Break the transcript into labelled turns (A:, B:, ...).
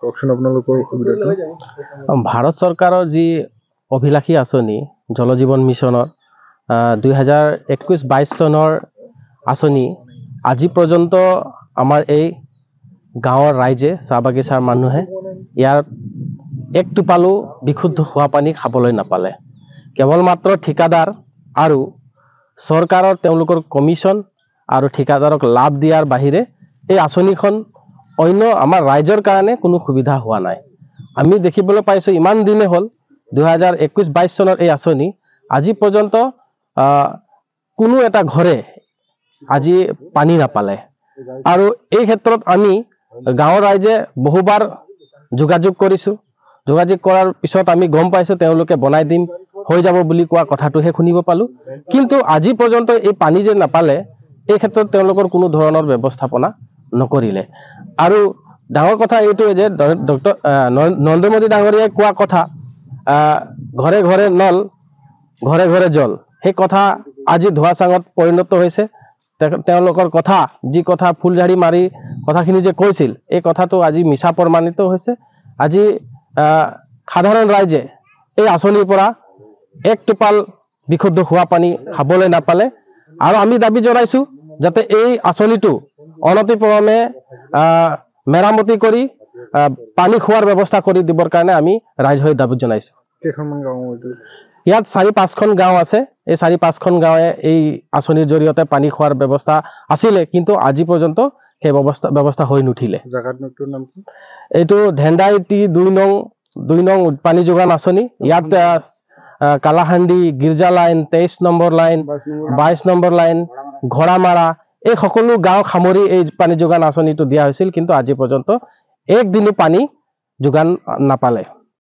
A: কওকচোন আপোনালোকৰ সুবিধাটো।
B: ভাৰত চৰকাৰৰ যি অভিলাষী আঁচনি জল জীৱন মিছনৰ 2021-22 চনৰ আঁচনি আজি পৰ্যন্ত আমাৰ এই গাঁৱৰ ৰাইজে চাহ বাগিচাৰ মানুহে ইয়াৰ এক টোপালো বিশুদ্ধ খোৱা পানী খাবলৈ নাপালে। কেৱল মাত্ৰ ঠিকাদাৰ আৰু চৰকাৰৰ তেওঁলোকৰ কমিশ্যন আৰু ঠিকাদাৰক লাভ দিয়াৰ বাহিৰে এই আঁচনিখন অন্য আমাৰ ৰাইজৰ কাৰণে কোনো সুবিধা হোৱা নাই। আমি দেখিবলৈ পাইছোঁ ইমান দিনে হ'ল 2021-22 চনৰ এই আঁচনি আজি পৰ্যন্ত কোনো এটা ঘৰে আজি পানী নাপালে। আৰু এই ক্ষেত্ৰত আমি গাঁৱৰ ৰাইজে বহুবাৰ যোগাযোগ কৰিছোঁ। যোগাযোগ কৰাৰ পিছত আমি গম পাইছোঁ তেওঁলোকে বনাই দিম হৈ যাব বুলি কোৱা কথাটোহে শুনিব পালোঁ। কিন্তু আজি পৰ্যন্ত এই পানী যে নাপালে এই ক্ষেত্ৰত তেওঁলোকৰ কোনো ধৰণৰ ব্যৱস্থাপনা নকৰিলে। আৰু ডাঙৰ কথা এইটোৱে যে ডক্টৰ নৰেন্দ্ৰ মোদী ডাঙৰীয়াই কোৱা কথা ঘৰে ঘৰে নল ঘৰে ঘৰে জল, সেই কথা আজি ধোঁৱাচাঙত পৰিণত হৈছে। তেওঁলোকৰ কথা যি কথা ফুলঝাৰি মাৰি কথাখিনি যে কৈছিল এই কথাটো আজি মিছা প্ৰমাণিত হৈছে। আজি সাধাৰণ ৰাইজে এই আঁচনিৰ পৰা এক টোপাল বিশুদ্ধ খোৱা পানী খাবলৈ নাপালে। আৰু আমি দাবী জনাইছোঁ যাতে এই আঁচনিটো অনতিপলমে মেৰামতি কৰি পানী খোৱাৰ ব্যৱস্থা কৰি দিবৰ কাৰণে আমি ৰাইজ হৈ দাবী জনাইছোঁ।
A: কেইখনমান গাঁও
B: ইয়াত 4-5খন গাঁও আছে। এই 4-5খন গাঁৱে এই আঁচনিৰ জৰিয়তে পানী খোৱাৰ ব্যৱস্থা আছিলে, কিন্তু আজি পৰ্যন্ত সেই ব্যৱস্থা হৈ নুঠিলে।
A: জাগাটোৰ নাম কি?
B: এইটো ধেন্দাইটি 2 নং পানী যোগান আঁচনি। ইয়াত কালাহান্দি, গিৰ্জা line, 23 number line, 22 number line, Ghoramara এই সকলো গাঁও সামৰি এই পানী যোগান আঁচনিটো দিয়া হৈছিল, কিন্তু আজি পৰ্যন্ত একদিনো পানী যোগান নাপালে।